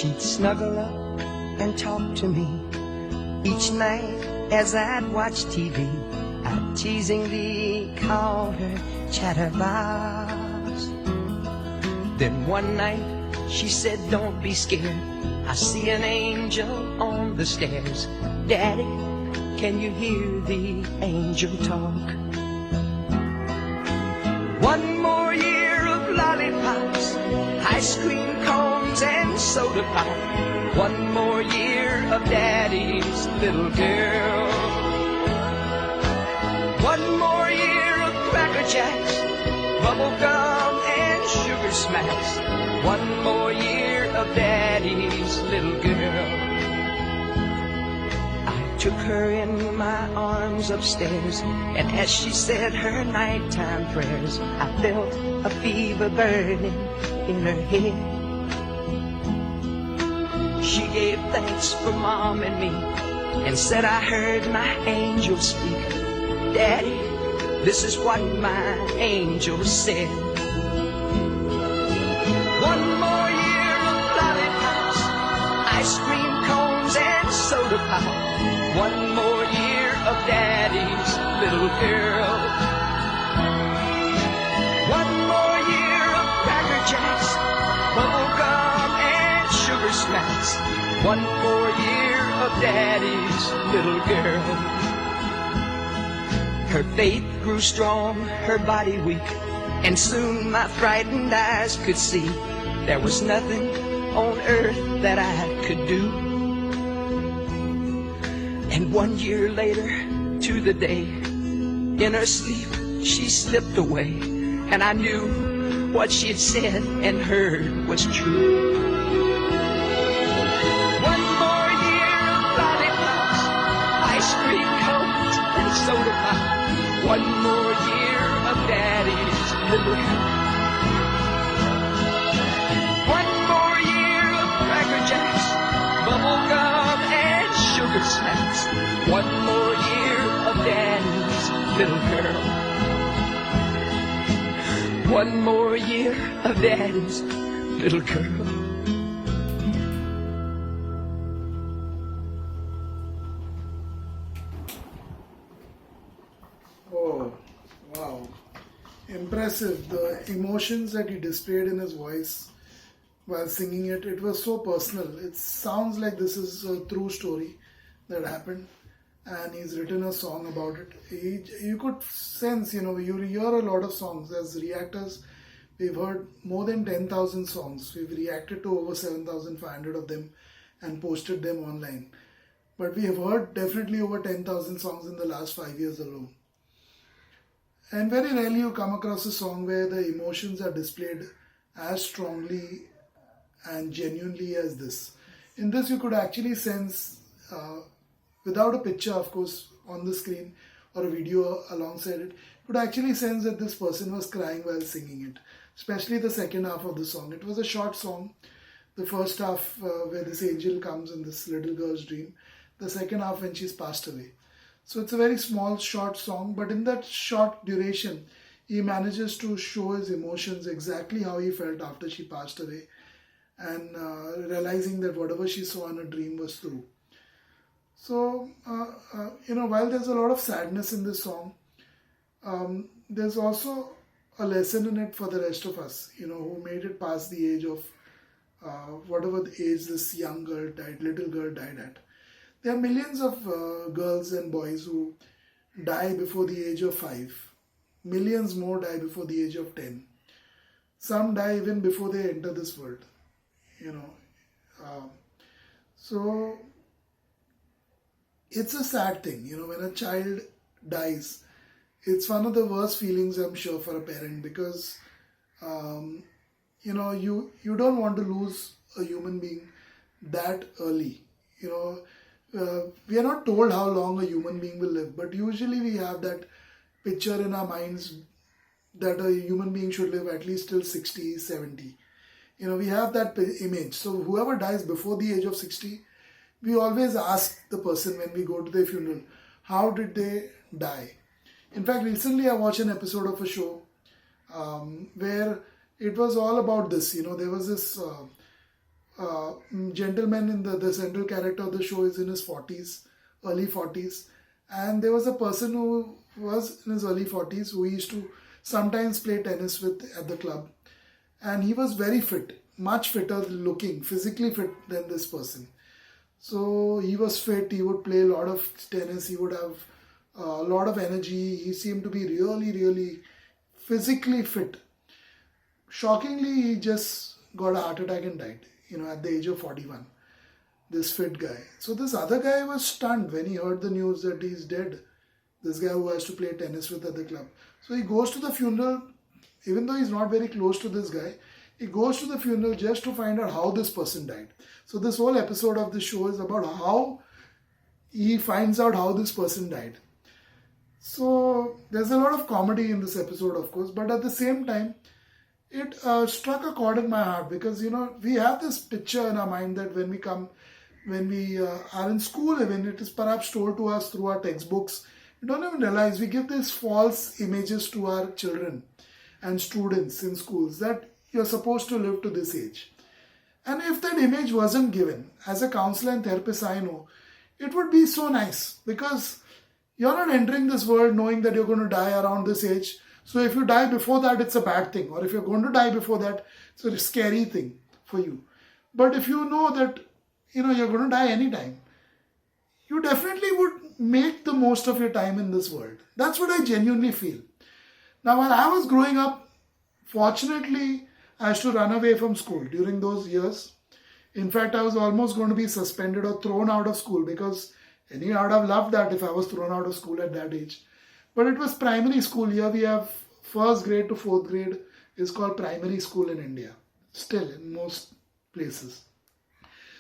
She'd snuggle up and talk to me each night as I'd watch TV. I'd teasingly call her chatterbox. Then one night she said, don't be scared, I see an angel on the stairs. Daddy, can you hear the angel talk? One more year of lollipops, ice cream cones and soda pop. One more year of Daddy's little girl. One more year of Cracker Jacks, bubble gum and sugar smacks. One more year of Daddy's little girl. I took her in my arms upstairs, and as she said her nighttime prayers, I felt a fever burning in her head. She gave thanks for Mom and me and said, I heard my angel speak. Daddy, this is what my angel said. One more year of lollipops, ice cream cones and soda pop. One more year of Daddy's little girl. One more year of Cracker Jacks, bubble gum and sugar smacks. One more year of Daddy's little girl. Her faith grew strong, her body weak, and soon my frightened eyes could see there was nothing on earth that I could do. And 1 year later, to the day, in her sleep she slipped away, and I knew what she had said and heard was true. One more year of lollipops, ice cream cones and soda pop. One more year of Daddy's little girl. One more year of Cracker Jacks, bubble gum and sugar smacks. One more year of Daddy's little girl. One more year of Daddy's little girl. Oh, wow. Impressive. The emotions that he displayed in his voice while singing it, it was so personal. It sounds like this is a true story that happened, and he's written a song about it. You could sense, you hear a lot of songs. As reactors, we've heard more than 10,000 songs. We've reacted to over 7,500 of them and posted them online. But we have heard definitely over 10,000 songs in the last 5 years alone. And very rarely you come across a song where the emotions are displayed as strongly and genuinely as this. In this you could actually sense, without a picture of course on the screen or a video alongside it, you could actually sense that this person was crying while singing it. Especially the second half of the song. It was a short song. The first half where this angel comes in this little girl's dream. The second half when she's passed away. So it's a very small, short song, but in that short duration, he manages to show his emotions, exactly how he felt after she passed away, and realizing that whatever she saw in a dream was true. So, while there's a lot of sadness in this song, there's also a lesson in it for the rest of us, who made it past the age of whatever the age this young girl died, little girl died at. There are millions of girls and boys who die before the age of 5. Millions more die before the age of 10. Some die even before they enter this world. So it's a sad thing, when a child dies. It's one of the worst feelings, I'm sure, for a parent, because you don't want to lose a human being that early. We are not told how long a human being will live, but usually we have that picture in our minds that a human being should live at least till 60, 70. We have that image. So whoever dies before the age of 60, we always ask the person when we go to their funeral, how did they die? In fact, recently I watched an episode of a show where it was all about this. There was this gentleman in the central character of the show is in his 40s, early 40s. And there was a person who was in his early 40s who used to sometimes play tennis with at the club. And he was very fit, much fitter looking, physically fit than this person. So he was fit, he would play a lot of tennis, he would have a lot of energy. He seemed to be really, really physically fit. Shockingly, he just got a heart attack and died, at the age of 41. This fit guy. So this other guy was stunned when he heard the news that he's dead. This guy who has to play tennis with at the club. So he goes to the funeral, even though he's not very close to this guy. He goes to the funeral just to find out how this person died. So this whole episode of the show is about how he finds out how this person died. So there's a lot of comedy in this episode, of course, but at the same time, it struck a chord in my heart because, we have this picture in our mind that when we are in school, even it is perhaps told to us through our textbooks, we don't even realize we give these false images to our children and students in schools that you're supposed to live to this age. And if that image wasn't given, as a counselor and therapist I know, it would be so nice because you're not entering this world knowing that you're going to die around this age. So if you die before that, it's a bad thing. Or if you're going to die before that, it's a scary thing for you. But if you know that, you're going to die anytime, you definitely would make the most of your time in this world. That's what I genuinely feel. Now, while I was growing up, fortunately, I used to run away from school during those years. In fact, I was almost going to be suspended or thrown out of school because I would have loved that if I was thrown out of school at that age. But it was primary school. Here we have first grade to fourth grade is called primary school in India. Still in most places.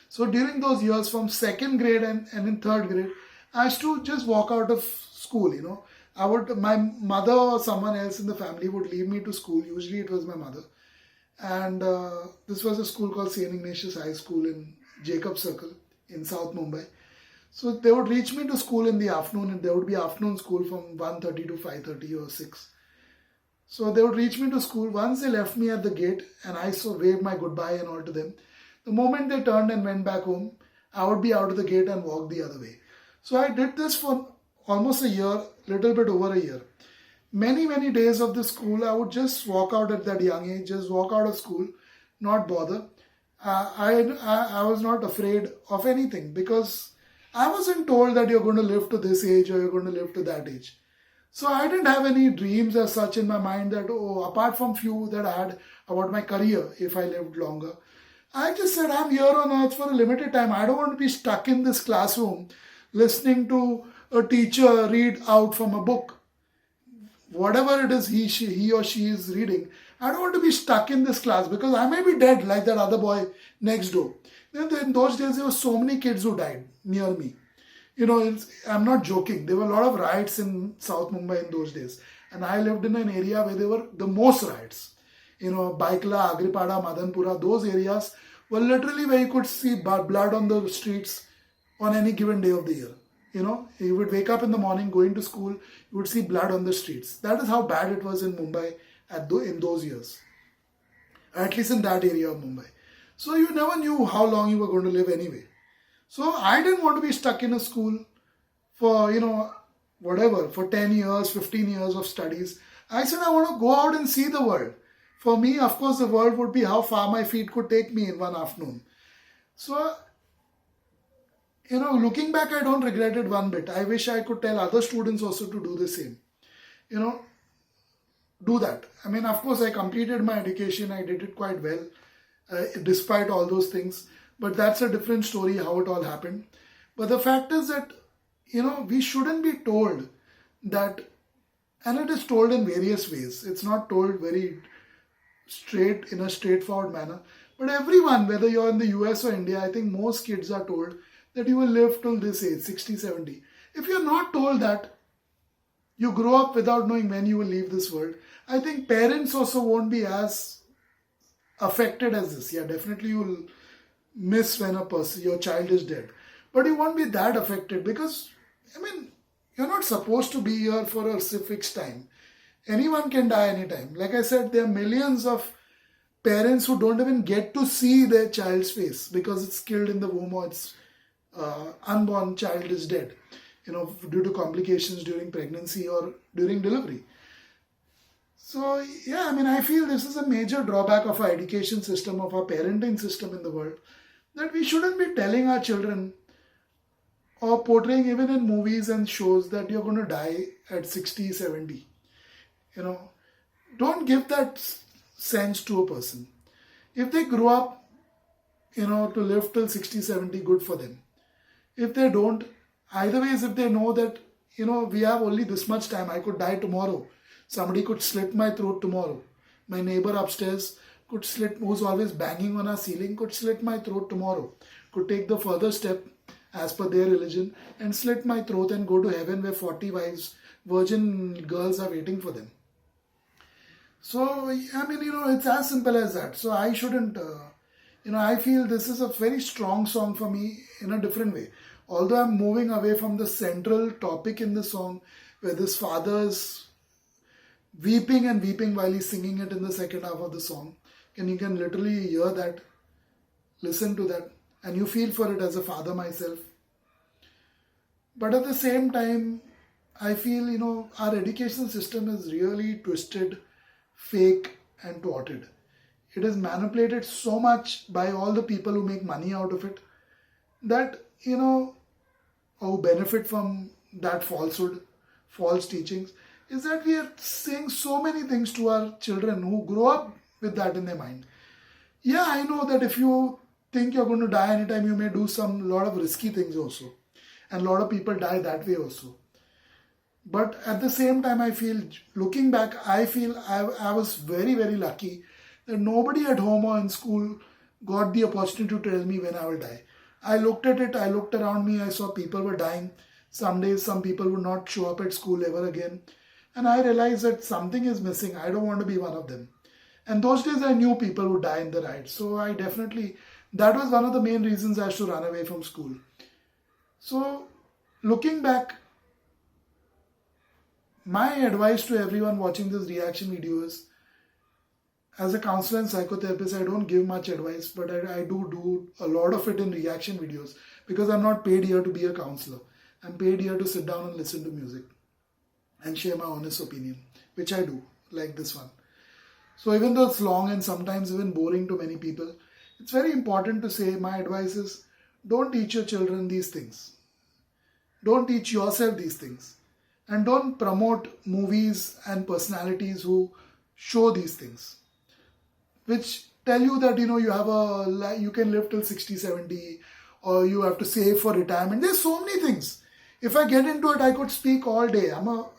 So during those years from second grade and in third grade, I used to just walk out of school, my mother or someone else in the family would leave me to school. Usually it was my mother. And this was a school called St. Ignatius High School in Jacob Circle in South Mumbai. So they would reach me to school in the afternoon, and there would be afternoon school from 1:30 to 5:30 or 6. So they would reach me to school. Once they left me at the gate and I waved my goodbye and all to them, the moment they turned and went back home, I would be out of the gate and walk the other way. So I did this for almost a year, little bit over a year. Many, many days of the school, I would just walk out at that young age, just walk out of school, not bother. I was not afraid of anything because I wasn't told that you're going to live to this age or you're going to live to that age. So I didn't have any dreams as such in my mind that, apart from few that I had about my career if I lived longer. I just said, I'm here on earth for a limited time. I don't want to be stuck in this classroom listening to a teacher read out from a book. Whatever it is he or she is reading, I don't want to be stuck in this class because I may be dead like that other boy next door. In those days, there were so many kids who died near me. I'm not joking. There were a lot of riots in South Mumbai in those days. And I lived in an area where there were the most riots. Baikla, Agripada, Madanpura, those areas were literally where you could see blood on the streets on any given day of the year. You would wake up in the morning, going to school, you would see blood on the streets. That is how bad it was in Mumbai in those years. At least in that area of Mumbai. So you never knew how long you were going to live anyway. So I didn't want to be stuck in a school for, for 10 years, 15 years of studies. I said I want to go out and see the world. For me, of course, the world would be how far my feet could take me in one afternoon. So, looking back, I don't regret it one bit. I wish I could tell other students also to do the same. Do that. Of course, I completed my education. I did it quite well, despite all those things. But that's a different story, how it all happened. But the fact is that, we shouldn't be told that, and it is told in various ways. It's not told very straight, in a straightforward manner. But everyone, whether you're in the US or India, I think most kids are told that you will live till this age, 60, 70. If you're not told that, you grow up without knowing when you will leave this world. I think parents also won't be as affected as this. Yeah, definitely you will miss when your child is dead. But you won't be that affected because, you're not supposed to be here for a fixed time. Anyone can die anytime. Like I said, there are millions of parents who don't even get to see their child's face because it's killed in the womb or its unborn child is dead, due to complications during pregnancy or during delivery. So, yeah, I feel this is a major drawback of our education system, of our parenting system in the world, that we shouldn't be telling our children or portraying even in movies and shows that you're going to die at 60, 70. Don't give that sense to a person. If they grow up, to live till 60, 70, good for them. If they don't, either ways, if they know that, we have only this much time, I could die tomorrow. Somebody could slit my throat tomorrow. My neighbor upstairs who's always banging on our ceiling, could slit my throat tomorrow. Could take the further step as per their religion and slit my throat and go to heaven where 40 wives, virgin girls are waiting for them. So, it's as simple as that. So I shouldn't, I feel this is a very strong song for me in a different way. Although I'm moving away from the central topic in the song, where this father's weeping and weeping while he's singing it in the second half of the song. And you can literally hear that, listen to that, and you feel for it as a father myself. But at the same time, I feel, our education system is really twisted, fake, and thwarted. It is manipulated so much by all the people who make money out of it that, who benefit from that falsehood, false teachings, is that we are saying so many things to our children who grow up with that in their mind. Yeah, I know that if you think you're going to die anytime, you may do lot of risky things also. And a lot of people die that way also. But at the same time, I feel, looking back, I feel I was very, very lucky that nobody at home or in school got the opportunity to tell me when I will die. I looked at it, I looked around me, I saw people were dying. Some days, some people would not show up at school ever again. And I realized that something is missing. I don't want to be one of them. And those days I knew people would die in the ride. So that was one of the main reasons I used to run away from school. So looking back, my advice to everyone watching this reaction video is, as a counselor and psychotherapist, I don't give much advice, but I do a lot of it in reaction videos because I'm not paid here to be a counselor. I'm paid here to sit down and listen to music and share my honest opinion, which I do, like this one. So even though it's long and sometimes even boring to many people, it's very important to say my advice is, don't teach your children these things. Don't teach yourself these things. And don't promote movies and personalities who show these things, which tell you that, you can live till 60, 70, or you have to save for retirement. There's so many things. If I get into it, I could speak all day. I'm a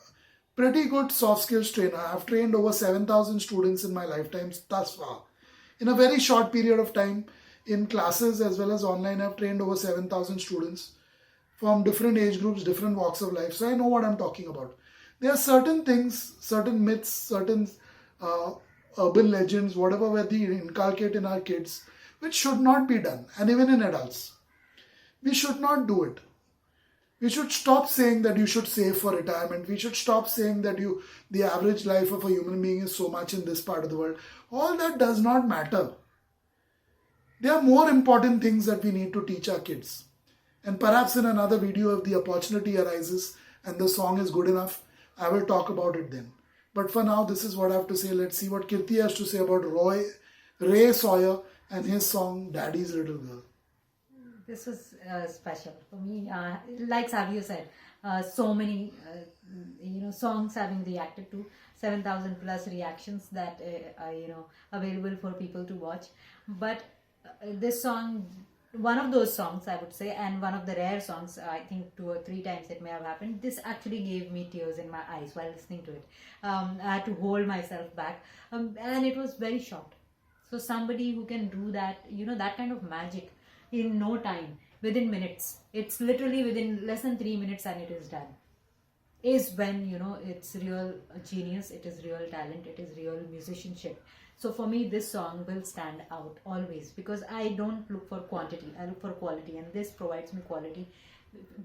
pretty good soft skills trainer. I've trained over 7,000 students in my lifetime thus far. In a very short period of time, in classes as well as online, I've trained over 7,000 students from different age groups, different walks of life. So I know what I'm talking about. There are certain things, certain myths, certain urban legends, whatever we inculcate in our kids, which should not be done. And even in adults, we should not do it. We should stop saying that you should save for retirement. We should stop saying that the average life of a human being is so much in this part of the world. All that does not matter. There are more important things that we need to teach our kids. And perhaps in another video, if the opportunity arises and the song is good enough, I will talk about it then. But for now, this is what I have to say. Let's see what Kirti has to say about Ray SAWYER and his song, Daddy's Little Girl. This was special for me. Like SAWYER said, so many songs having reacted to, 7,000 plus reactions that are available for people to watch. But this song, one of those songs I would say, and one of the rare songs, I think 2 or 3 times it may have happened, this actually gave me tears in my eyes while listening to it. I had to hold myself back, and it was very short. So somebody who can do that, that kind of magic in no time, within minutes, it's literally within less than 3 minutes and it is done, is when it's real genius, it is real talent, it is real musicianship. So for me, this song will stand out always, because I don't look for quantity, I look for quality, and this provides me quality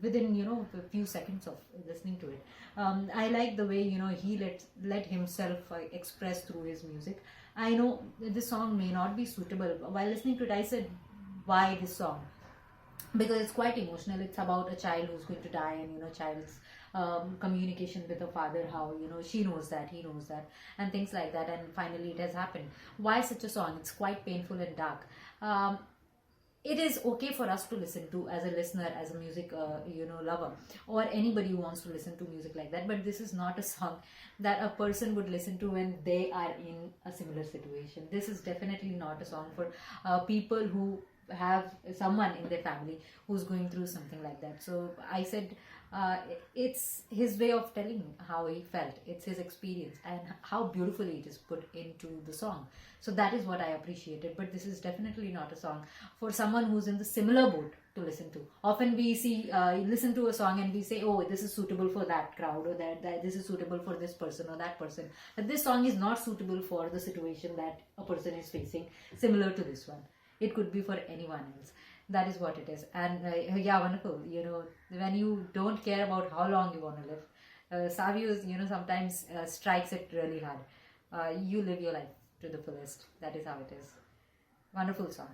within a few seconds of listening to it. I like the way he let himself express through his music. I know this song may not be suitable. While listening to it, I said, why this song? Because it's quite emotional. It's about a child who's going to die, and child's communication with her father, how she knows that, he knows that, and things like that, and finally it has happened. Why such a song? It's quite painful and dark. It is okay for us to listen to, as a listener, as a music lover, or anybody who wants to listen to music like that, but this is not a song that a person would listen to when they are in a similar situation. This is definitely not a song for people who have someone in their family who's going through something like that. So I said, it's his way of telling how he felt. It's his experience, and how beautifully it is put into the song. So that is what I appreciated. But this is definitely not a song for someone who's in the similar boat to listen to. Often we see, listen to a song and we say, oh, this is suitable for that crowd, or that this is suitable for this person or that person. But this song is not suitable for the situation that a person is facing, similar to this one. It could be for anyone else. That is what it is. And yeah, wonderful. When you don't care about how long you want to live, SAWYER, sometimes strikes it really hard. You live your life to the fullest. That is how it is. Wonderful song.